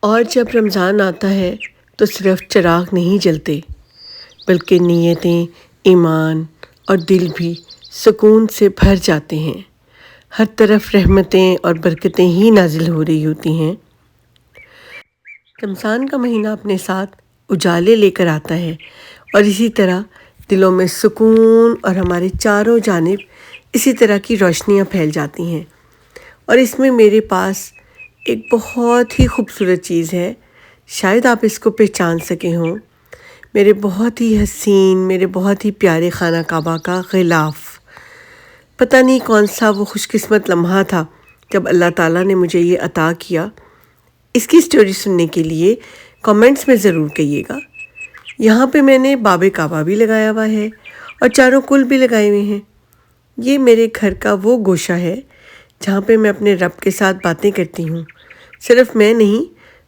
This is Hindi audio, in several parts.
और जब रमज़ान आता है तो सिर्फ चिराग नहीं जलते, बल्कि नीयतें, ईमान और दिल भी सुकून से भर जाते हैं। हर तरफ रहमतें और बरकतें ही नाजिल हो रही होती हैं। रमज़ान का महीना अपने साथ उजाले लेकर आता है और इसी तरह दिलों में सुकून और हमारे चारों जानिब इसी तरह की रोशनियां फैल जाती हैं। और इसमें मेरे पास एक बहुत ही खूबसूरत चीज़ है, शायद आप इसको पहचान सके हों। मेरे बहुत ही हसीन, मेरे बहुत ही प्यारे खाना काबा का ग़िलाफ़। पता नहीं कौन सा वो खुशकिस्मत लम्हा था जब अल्लाह ताला ने मुझे ये अता किया। इसकी स्टोरी सुनने के लिए कमेंट्स में ज़रूर कहिएगा। यहाँ पे मैंने बाबे काबा भी लगाया हुआ है और चारों कुल भी लगाए हुए हैं। ये मेरे घर का वो गोशा है जहाँ पे मैं अपने रब के साथ बातें करती हूँ। सिर्फ मैं नहीं,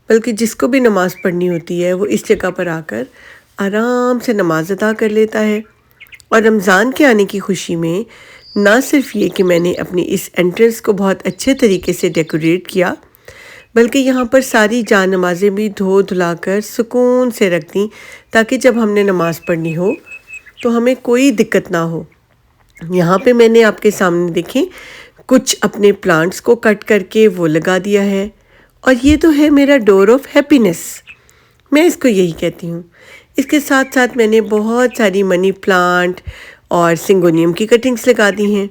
बल्कि जिसको भी नमाज़ पढ़नी होती है वो इस जगह पर आकर आराम से नमाज अदा कर लेता है। और रमज़ान के आने की खुशी में ना सिर्फ ये कि मैंने अपनी इस एंट्रेंस को बहुत अच्छे तरीके से डेकोरेट किया, बल्कि यहाँ पर सारी जान नमाज़ें भी धो धुलाकर सुकून से रख दी, ताकि जब हमने नमाज़ पढ़नी हो तो हमें कोई दिक्कत ना हो। यहाँ पे मैंने आपके सामने देखें कुछ अपने प्लांट्स को कट करके वो लगा दिया है। और ये तो है मेरा डोर ऑफ हैप्पीनेस, मैं इसको यही कहती हूँ। इसके साथ साथ मैंने बहुत सारी मनी प्लांट और सिंगोनियम की कटिंग्स लगा दी हैं,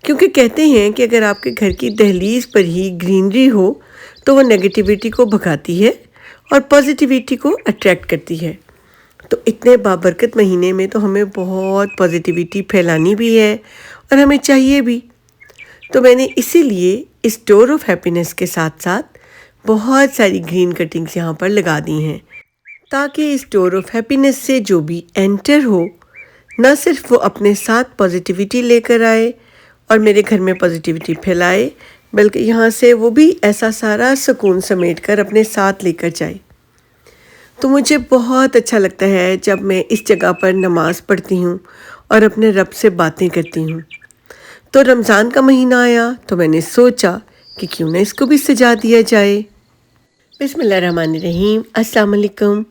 क्योंकि कहते हैं कि अगर आपके घर की दहलीज पर ही ग्रीनरी हो तो वो नेगेटिविटी को भगाती है और पॉजिटिविटी को अट्रैक्ट करती है। तो इतने बाबरकत महीने में तो हमें बहुत पॉजिटिविटी फैलानी भी है और हमें चाहिए भी। तो मैंने इसीलिए इस डोर ऑफ हैप्पीनेस के साथ साथ बहुत सारी ग्रीन कटिंग्स यहाँ पर लगा दी हैं, ताकि इस डोर ऑफ हैप्पीनेस से जो भी एंटर हो, ना सिर्फ वो अपने साथ पॉजिटिविटी लेकर आए और मेरे घर में पॉजिटिविटी फैलाए, बल्कि यहाँ से वो भी ऐसा सारा सुकून समेट कर अपने साथ लेकर जाए। तो मुझे बहुत अच्छा लगता है जब मैं इस जगह पर नमाज़ पढ़ती हूँ और अपने रब से बातें करती हूँ। तो रमज़ान का महीना आया तो मैंने सोचा कि क्यों ना इसको भी सजा दिया जाए। बिस्मिल्लाहिर्रहमानिर्रहीम, अस्सलाम वालेकुम।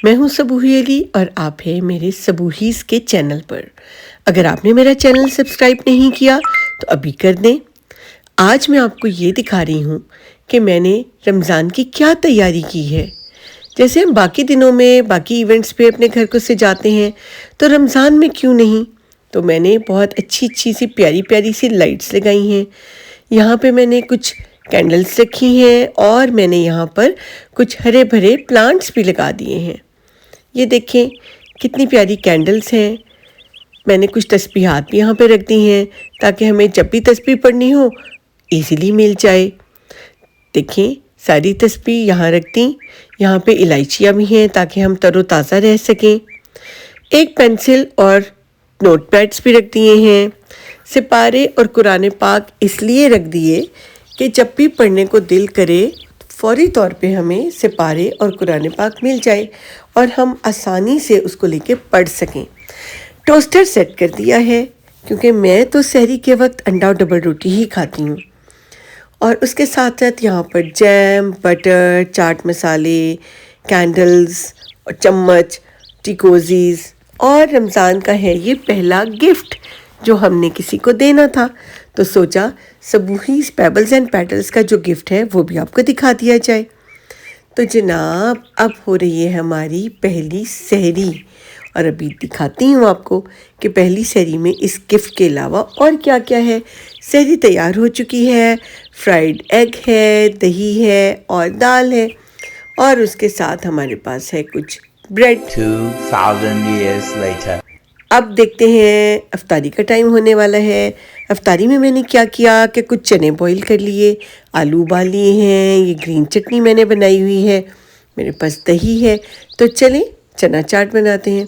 मैं हूँ सबूही अली और आप हैं मेरे सबूहीज़ के चैनल पर। अगर आपने मेरा चैनल सब्सक्राइब नहीं किया तो अभी कर दें। आज मैं आपको ये दिखा रही हूँ कि मैंने रमज़ान की क्या तैयारी की है। जैसे हम बाकी दिनों में बाकी इवेंट्स पे अपने घर को सजाते हैं, तो रमज़ान में क्यों नहीं। तो मैंने बहुत अच्छी अच्छी सी प्यारी प्यारी सी लाइट्स लगाई हैं। यहाँ पे मैंने कुछ कैंडल्स रखी हैं और मैंने यहाँ पर कुछ हरे भरे प्लांट्स भी लगा दिए हैं। ये देखें कितनी प्यारी कैंडल्स हैं। मैंने कुछ तस्बीहात भी यहाँ पे रख दी हैं, ताकि हमें जब भी तस्बीह पढ़नी हो इजीली मिल जाए। देखें सारी तस्बीह यहाँ रख दी। यहाँ पे इलायचियाँ भी हैं ताकि हम तरोताज़ा रह सकें। एक पेंसिल और नोटपैड्स भी रख दिए हैं। सिपारे और कुरान पाक इसलिए रख दिए कि जब भी पढ़ने को दिल करे फौरी तौर पे हमें सिपारे और कुरान पाक मिल जाए और हम आसानी से उसको लेके पढ़ सकें। टोस्टर सेट कर दिया है, क्योंकि मैं तो सहरी के वक्त अंडा और डबल रोटी ही खाती हूँ। और उसके साथ साथ यहाँ पर जैम, बटर, चाट मसाले, कैंडल्स और चम्मच, टिकोजीज़। और रमज़ान का है ये पहला गिफ्ट जो हमने किसी को देना था, तो सोचा सबूहीज़ पेबल्स एंड पेटल्स का जो गिफ्ट है वो भी आपको दिखा दिया जाए। तो जनाब अब हो रही है हमारी पहली सहरी, और अभी दिखाती हूँ आपको कि पहली सहरी में इस गिफ्ट के अलावा और क्या क्या है। सहरी तैयार हो चुकी है, फ्राइड एग है, दही है और दाल है, और उसके साथ हमारे पास है कुछ ब्रेड। 2000 years later. अब देखते हैं, अफ्तारी का टाइम होने वाला है। अफ्तारी में मैंने क्या किया कि कुछ चने बॉईल कर लिए, आलू उबाल लिए हैं, ये ग्रीन चटनी मैंने बनाई हुई है, मेरे पास दही है। तो चलें चना चाट बनाते हैं।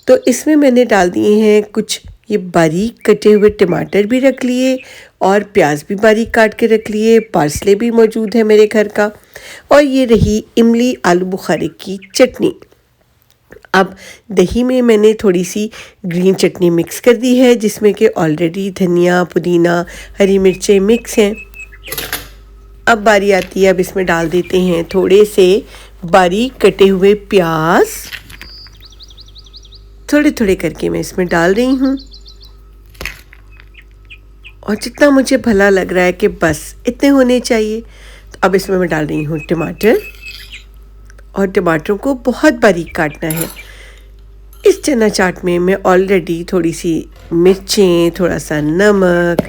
तो इसमें मैंने डाल दिए हैं कुछ ये बारीक कटे हुए टमाटर भी रख लिए और प्याज भी बारीक काट के रख लिए। पार्सले भी मौजूद है मेरे घर का। और ये रही इमली आलू बुखारे की चटनी। अब दही में मैंने थोड़ी सी ग्रीन चटनी मिक्स कर दी है, जिसमें कि ऑलरेडी धनिया, पुदीना, हरी मिर्चें मिक्स हैं। अब बारी आती है, अब इसमें डाल देते हैं थोड़े से बारीक कटे हुए प्याज। थोड़े थोड़े करके मैं इसमें डाल रही हूँ और जितना मुझे भला लग रहा है कि बस इतने होने चाहिए। तो अब इसमें मैं डाल रही हूँ टमाटर और टमाटरों को बहुत बारीक काटना है। इस चना चाट में मैं ऑलरेडी थोड़ी सी मिर्चें, थोड़ा सा नमक,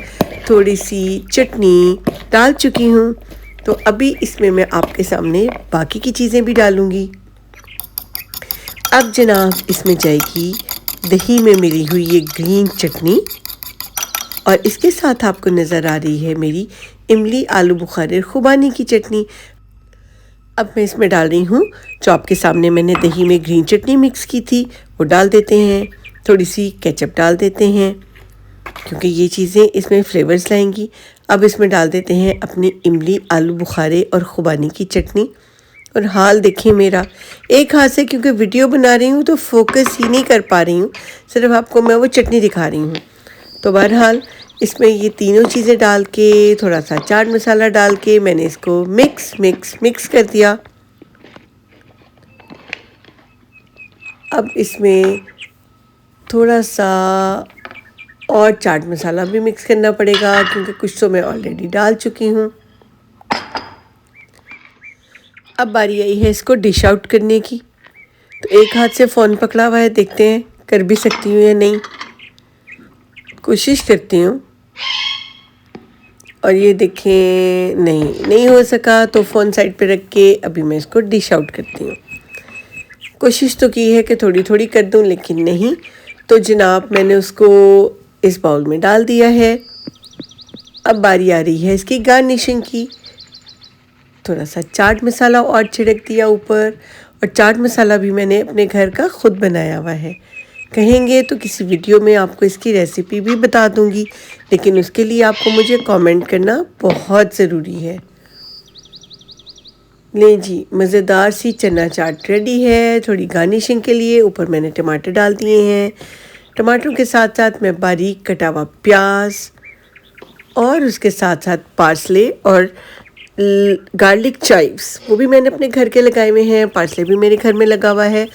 थोड़ी सी चटनी डाल चुकी हूँ। तो अभी इसमें मैं आपके सामने बाकी की चीज़ें भी डालूँगी। अब जनाब इसमें जाएगी दही में मिली हुई ये ग्रीन चटनी और इसके साथ आपको नज़र आ रही है मेरी इमली आलू बुखारे खुबानी की चटनी। अब मैं इसमें डाल रही हूँ जो आपके सामने मैंने दही में ग्रीन चटनी मिक्स की थी, वो डाल देते हैं। थोड़ी सी केचप डाल देते हैं क्योंकि ये चीज़ें इसमें फ्लेवर्स लाएंगी। अब इसमें डाल देते हैं अपनी इमली आलू बुखारे और खुबानी की चटनी। और हाल देखिए मेरा, एक हाथ से क्योंकि वीडियो बना रही हूँ तो फोकस ही नहीं कर पा रही हूँ, सिर्फ आपको मैं वो चटनी दिखा रही हूँ। तो बहरहाल इसमें ये तीनों चीज़ें डाल के, थोड़ा सा चाट मसाला डाल के मैंने इसको मिक्स कर दिया। अब इसमें थोड़ा सा और चाट मसाला भी मिक्स करना पड़ेगा क्योंकि कुछ तो मैं ऑलरेडी डाल चुकी हूँ। अब बारी आई है इसको डिश आउट करने की। तो एक हाथ से फ़ोन पकड़ा हुआ है, देखते हैं कर भी सकती हूँ या नहीं, कोशिश करती हूँ। और ये देखें नहीं हो सका तो फ़ोन साइड पे रख के अभी मैं इसको डिश आउट करती हूँ। कोशिश तो की है कि थोड़ी थोड़ी कर दूँ लेकिन नहीं। तो जनाब मैंने उसको इस बाउल में डाल दिया है। अब बारी आ रही है इसकी गार्निशिंग की। थोड़ा सा चाट मसाला और छिड़क दिया ऊपर, और चाट मसाला भी मैंने अपने घर का खुद बनाया हुआ है। कहेंगे तो किसी वीडियो में आपको इसकी रेसिपी भी बता दूंगी, लेकिन उसके लिए आपको मुझे कमेंट करना बहुत ज़रूरी है। ले जी, मज़ेदार सी चना चाट रेडी है। थोड़ी गार्निशिंग के लिए ऊपर मैंने टमाटर डाल दिए हैं। टमाटरों के साथ साथ मैं बारीक कटा हुआ प्याज और उसके साथ साथ पार्सले और गार्लिक चाइव्स, वो भी मैंने अपने घर के लगाए हुए हैं। पार्सले भी मेरे घर में लगा हुआ है,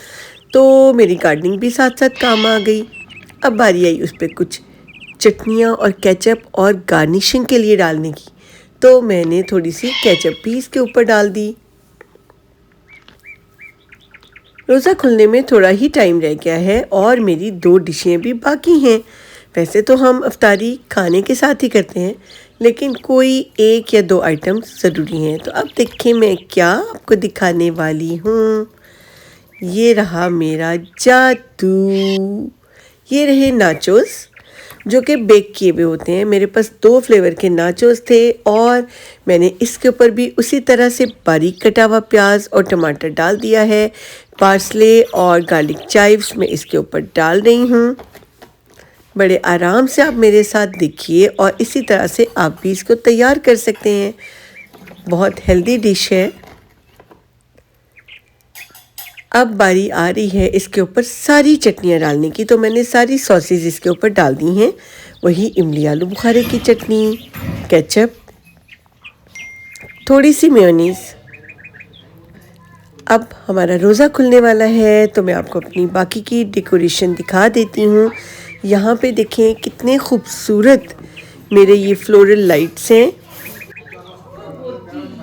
तो मेरी गार्डनिंग भी साथ साथ काम आ गई। अब बारी आई उस पर कुछ चटनियाँ और केचप और गार्निशिंग के लिए डालने की। तो मैंने थोड़ी सी केचप भी इसके ऊपर डाल दी। रोज़ा खुलने में थोड़ा ही टाइम रह गया है और मेरी 2 डिशें भी बाकी हैं। वैसे तो हम अफ्तारी खाने के साथ ही करते हैं, लेकिन कोई 1 या 2 आइटम ज़रूरी हैं। तो अब देखें मैं क्या आपको दिखाने वाली हूँ। ये रहा मेरा जादू। ये रहे नाचोस जो कि बेक किए हुए होते हैं। मेरे पास 2 फ्लेवर के नाचोस थे और मैंने इसके ऊपर भी उसी तरह से बारीक कटा हुआ प्याज और टमाटर डाल दिया है। पार्सले और गार्लिक चाइव्स मैं इसके ऊपर डाल रही हूँ। बड़े आराम से आप मेरे साथ देखिए और इसी तरह से आप भी इसको तैयार कर सकते हैं। बहुत हेल्दी डिश है। अब बारी आ रही है इसके ऊपर सारी चटनियाँ डालने की। तो मैंने सारी सॉसेज इसके ऊपर डाल दी हैं। वही इमली आलू बुखारे की चटनी, केचप, थोड़ी सी मेयोनीज़। अब हमारा रोज़ा खुलने वाला है तो मैं आपको अपनी बाकी की डेकोरेशन दिखा देती हूँ। यहाँ पे देखें कितने खूबसूरत मेरे ये फ्लोरल लाइट्स हैं।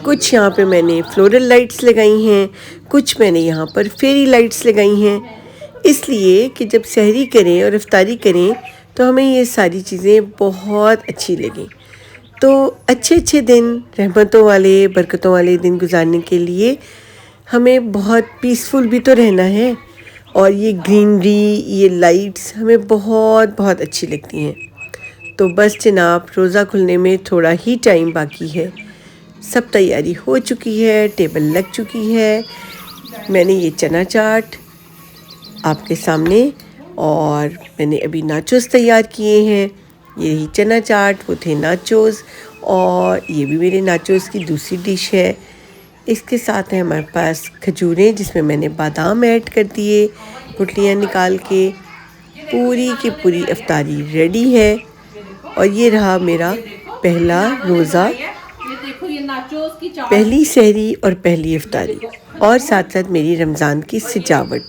कुछ यहाँ पे मैंने फ्लोरल लाइट्स लगाई हैं, कुछ मैंने यहाँ पर फेरी लाइट्स लगाई हैं, इसलिए कि जब सहरी करें और इफ्तारी करें तो हमें ये सारी चीज़ें बहुत अच्छी लगें। तो अच्छे दिन, रहमतों वाले, बरकतों वाले दिन गुजारने के लिए हमें बहुत पीसफुल भी तो रहना है। और ये ग्रीनरी, ये लाइट्स हमें बहुत अच्छी लगती हैं। तो बस जनाब रोज़ा खुलने में थोड़ा ही टाइम बाकी है। सब तैयारी हो चुकी है, टेबल लग चुकी है। मैंने ये चना चाट आपके सामने, और मैंने अभी नाचोस तैयार किए हैं। ये रही चना चाट, वो थे नाचोस, और ये भी मेरे नाचोस की दूसरी डिश है। इसके साथ है हमारे पास खजूरें जिसमें मैंने बादाम ऐड कर दिए गुठलियाँ निकाल के। पूरी की पूरी इफ्तारी रेडी है। और ये रहा मेरा पहला रोज़ा। पहली सहरी और पहली इफ्तारी और साथ साथ मेरी रमज़ान की सजावट।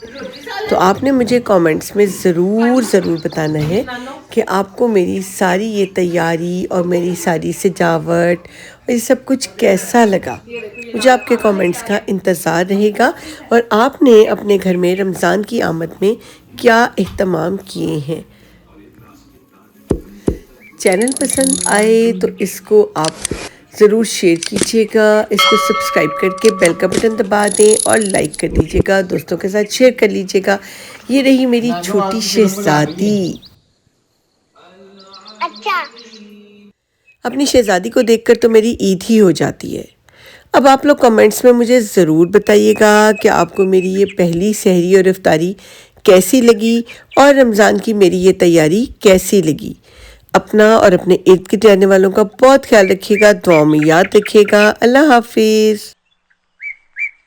तो आपने मुझे कमेंट्स में ज़रूर बताना है कि आपको मेरी सारी ये तैयारी और मेरी सारी सजावट और ये सब कुछ कैसा लगा। मुझे आपके कमेंट्स का इंतज़ार रहेगा और आपने अपने घर में रमज़ान की आमद में क्या इह्तमाम किए हैं। चैनल पसंद आए तो इसको आप ज़रूर शेयर कीजिएगा, इसको सब्सक्राइब करके बेल का बटन दबा दें और लाइक कर दीजिएगा, दोस्तों के साथ शेयर कर लीजिएगा। ये रही मेरी छोटी शहज़ादी। अच्छा, अपनी शहज़ादी को देखकर तो मेरी ईद ही हो जाती है। अब आप लोग कमेंट्स में मुझे ज़रूर बताइएगा कि आपको मेरी ये पहली सहरी और इफ्तारी कैसी लगी और रमज़ान की मेरी ये तैयारी कैसी लगी। अपना और अपने इर्द गिर्द रहने वालों का बहुत ख्याल रखिएगा, दुआ में याद रखिएगा। अल्लाह हाफिज़।